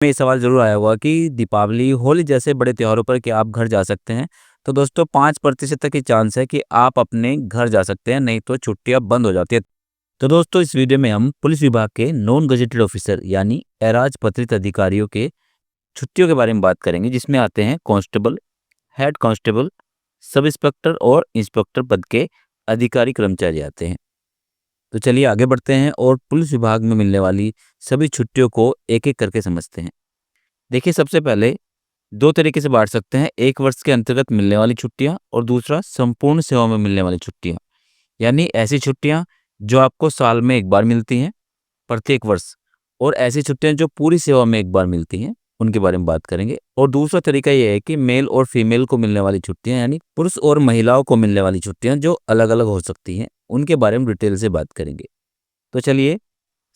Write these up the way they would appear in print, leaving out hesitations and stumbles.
में ये सवाल ज़रूर आया होगा कि दीपावली, होली जैसे बड़े त्योहारों पर क्या आप घर जा सकते हैं? तो दोस्तों 5% तक की चांस है कि आप अपने घर जा सकते हैं, नहीं तो छुट्टियाँ बंद हो जाती है। तो दोस्तों इस वीडियो में हम पुलिस विभाग के नॉन गजेटेड ऑफिसर यानी अराजपत्रित अधिकारियों के छुट्टियों के बारे में बात करेंगे, जिसमें आते हैं constable, head constable, sub inspector और इंस्पेक्टर पद के अधिकारी कर्मचारी आते हैं। तो चलिए आगे बढ़ते हैं और पुलिस विभाग में मिलने वाली सभी छुट्टियों को एक-एक करके समझते हैं। देखिए सबसे पहले 2 तरीके से बाँट सकते हैं, 1 वर्ष के अंतर्गत मिलने वाली छुट्टियाँ और दूसरा संपूर्ण सेवा में मिलने वाली छुट्टियाँ। यानी ऐसी छुट्टियाँ जो आपको साल में 1 बार मिलती हैं, प्रत्येक वर्ष, और ऐसी छुट्टियाँ जो पूरी सेवा में 1 बार मिलती हैं, उनके बारे में बात करेंगे। और दूसरा तरीका ये है कि मेल और फीमेल को मिलने वाली छुट्टियाँ यानी पुरुष और महिलाओं को मिलने वाली छुट्टियाँ जो अलग-अलग हो सकती हैं, उनके बारे में डिटेल से बात करेंगे। तो चलिए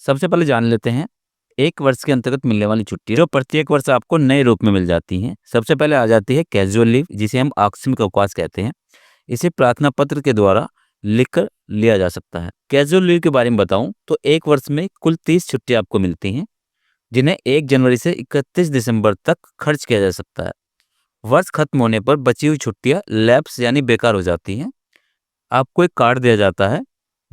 सबसे पहले जान लेते हैं 1 वर्ष के अंतर्गत मिलने वाली छुट्टी जो प्रत्येक वर्ष आपको नए रूप में मिल जाती हैं। सबसे पहले आ जाती है कैजुअल लीव, जिसे हम आकस्मिक अवकाश कहते हैं। इसे प्रार्थना पत्र के द्वारा लिखकर लिया जा सकता है। कैजुअल लीव के बारे में बताऊं तो 1 वर्ष में कुल 30 छुट्टियां आपको मिलती हैं, जिन्हें 1 जनवरी से 31 दिसंबर तक खर्च किया जा सकता है। वर्ष खत्म होने पर बची हुई छुट्टियां लैप्स यानी बेकार हो जाती हैं। आपको एक कार्ड दिया जाता है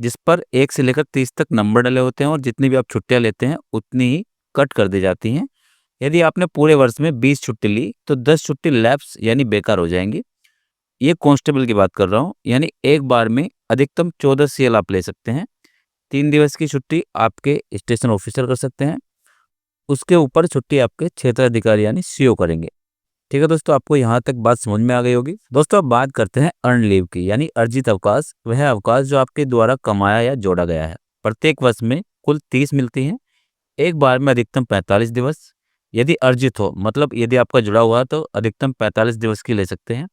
जिस पर 1 से लेकर 30 तक नंबर डले होते हैं और जितनी भी आप छुट्टियां लेते हैं उतनी ही कट कर दी जाती हैं। यदि आपने पूरे वर्ष में 20 छुट्टी ली तो 10 छुट्टी लैप्स यानी बेकार हो जाएंगी। ये कांस्टेबल की बात कर रहा हूँ, यानी एक बार में अधिकतम 14 सीएल आप ले सकते हैं। 3 दिवस की छुट्टी आपके स्टेशन ऑफिसर कर सकते हैं। उसके ऊपर छुट्टी आपके क्षेत्र अधिकारी यानी सीओ करेंगे। ठीक है दोस्तों, आपको यहाँ तक बात समझ में आ गई होगी। दोस्तों अब बात करते हैं अर्न लीव की यानी अर्जित अवकाश। वह अवकाश जो आपके द्वारा कमाया या जोड़ा गया है। प्रत्येक वर्ष में कुल 30 मिलती हैं, एक बार में अधिकतम 45 दिवस। यदि अर्जित हो मतलब यदि आपका जुड़ा हुआ है तो अधिकतम 45 दिवस की ले सकते हैं,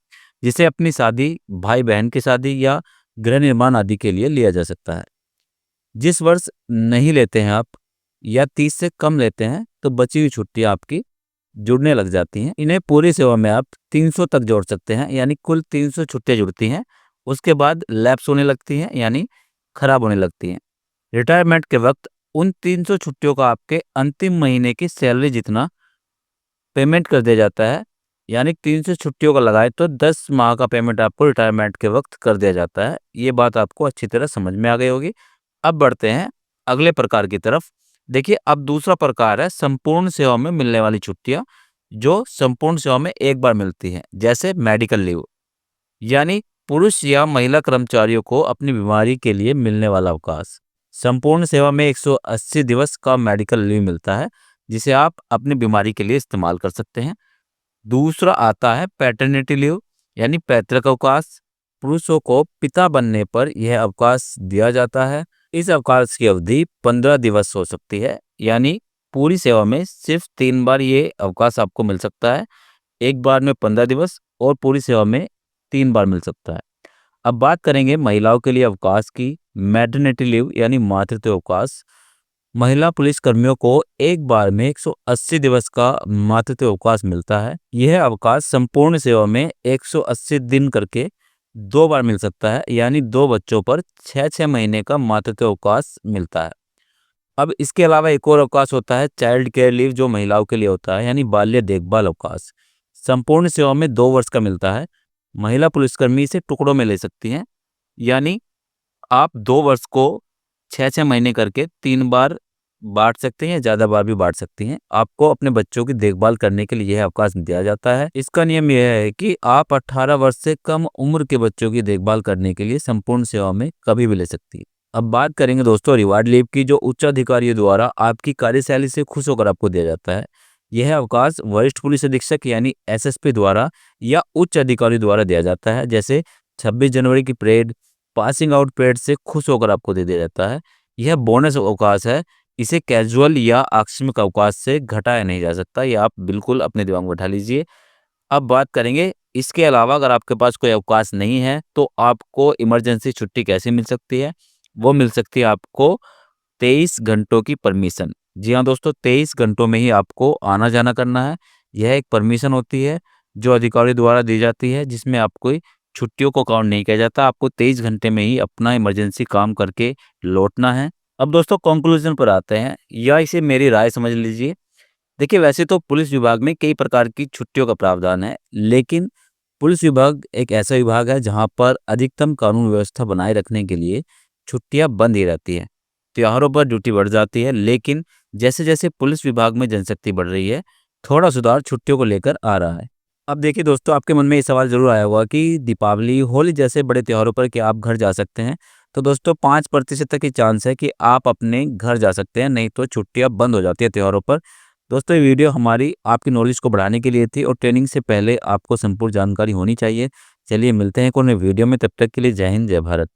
जिसे अपनी शादी, भाई बहन की शादी या गृह निर्माण आदि के लिए लिया जा सकता है। जिस वर्ष नहीं लेते हैं आप या 30 से कम लेते हैं तो बची हुई छुट्टियां आपकी जुड़ने लग जाती हैं। इन्हें पूरी सेवा में आप 300 तक जोड़ सकते हैं, यानी कुल 300 छुट्टियां जुड़ती हैं। उसके बाद लैप्स होने लगती हैं यानी खराब होने लगती हैं। रिटायरमेंट के वक्त उन 300 छुट्टियों का आपके अंतिम महीने की सैलरी जितना पेमेंट कर दिया जाता है। यानी 300 छुट्टियों का लगाए तो 10 माह का पेमेंट आपको रिटायरमेंट के वक्त कर दिया जाता है। ये बात आपको अच्छी तरह समझ में आ गई होगी। अब बढ़ते हैं अगले प्रकार की तरफ। देखिए अब दूसरा प्रकार है संपूर्ण सेवा में मिलने वाली छुट्टियां, जो संपूर्ण सेवा में एक बार मिलती हैं, जैसे मेडिकल लीव। यानी पुरुष या महिला कर्मचारियों को अपनी बीमारी के लिए मिलने वाला अवकाश। संपूर्ण सेवा में 180 दिवस का मेडिकल लीव मिलता है, जिसे आप अपनी बीमारी के लिए इस्तेमाल कर सकते हैं। दूसरा आता है पैटर्निटी लीव यानी पैतृक अवकाश। पुरुषों को पिता बनने पर यह अवकाश दिया जाता है। इस अवकाश की अवधि 15 दिवस हो सकती है, यानी पूरी सेवा में सिर्फ 3 बार ये अवकाश आपको मिल सकता है। एक बार में 15 दिवस और पूरी सेवा में 3 बार मिल सकता है। अब बात करेंगे महिलाओं के लिए अवकाश की, मैटरनिटी लीव यानी मातृत्व अवकाश। महिला पुलिस कर्मियों को एक बार में 180 दिवस का मातृत्व अवकाश मिलता है। यह अवकाश संपूर्ण सेवा में 180 दिन करके 2 बार मिल सकता है, यानी 2 बच्चों पर 6-6 महीने का मातृत्व अवकाश मिलता है। अब इसके अलावा एक और अवकाश होता है चाइल्ड केयर लीव, जो महिलाओं के लिए होता है, यानी बाल्य देखभाल अवकाश। संपूर्ण सेवा में 2 वर्ष का मिलता है। महिला पुलिसकर्मी इसे टुकड़ों में ले सकती हैं, यानी आप 2 वर्ष को 6-6 महीने करके 3 बार बाँट सकते हैं या ज़्यादा बार भी बाँट सकती हैं। आपको अपने बच्चों की देखभाल करने के लिए यह अवकाश दिया जाता है। इसका नियम यह है कि आप 18 वर्ष से कम उम्र के बच्चों की देखभाल करने के लिए संपूर्ण सेवा में कभी भी ले सकती है। अब बात करेंगे दोस्तों रिवार्ड लीव की, जो उच्च अधिकारियों द्वारा आपकी कार्यशैली से खुश होकर आपको दिया जाता है। यह अवकाश वरिष्ठ पुलिस अधीक्षक यानी एसएसपी द्वारा या उच्च अधिकारी द्वारा दिया जाता है, जैसे 26 जनवरी की परेड, पासिंग आउट परेड से खुश होकर आपको दे दिया जाता है। यह बोनस अवकाश है। इसे कैजुअल या आकस्मिक अवकाश से घटाया नहीं जा सकता। ये आप बिल्कुल अपने दिमाग में बैठा लीजिए। अब बात करेंगे इसके अलावा अगर आपके पास कोई अवकाश नहीं है तो आपको इमरजेंसी छुट्टी कैसे मिल सकती है? वो मिल सकती है आपको 23 घंटों की परमिशन। जी हाँ दोस्तों, 23 घंटों में ही आपको आना-जाना करना है। यह एक परमिशन होती है जो अधिकारी द्वारा दी जाती है, जिसमें आपको छुट्टियों को काउंट नहीं किया जाता। आपको 23 घंटे में ही अपना इमरजेंसी काम करके लौटना है। अब दोस्तों कंक्लूजन पर आते हैं, या इसे मेरी राय समझ लीजिए। देखिए वैसे तो पुलिस विभाग में कई प्रकार की छुट्टियों का प्रावधान है, लेकिन पुलिस विभाग एक ऐसा विभाग है जहाँ पर अधिकतम कानून व्यवस्था बनाए रखने के लिए छुट्टियां बंद ही रहती हैं। त्योहारों पर ड्यूटी बढ़ जाती है, लेकिन जैसे-जैसे पुलिस विभाग में जनशक्ति बढ़ रही है, थोड़ा सुधार छुट्टियों को लेकर आ रहा है। अब देखिए दोस्तों, आपके मन में ये सवाल ज़रूर आया होगा कि दीपावली, होली जैसे बड़े त्योहारों पर क्या आप घर जा सकते हैं? तो दोस्तों 5% तक की चांस है कि आप अपने घर जा सकते हैं, नहीं तो छुट्टियाँ बंद हो जाती है त्योहारों पर। दोस्तों ये वीडियो हमारी आपकी नॉलेज को बढ़ाने के लिए थी और ट्रेनिंग से पहले आपको संपूर्ण जानकारी होनी चाहिए। चलिए मिलते हैं एक और नए वीडियो में, तब तक के लिए जय हिंद, जय भारत।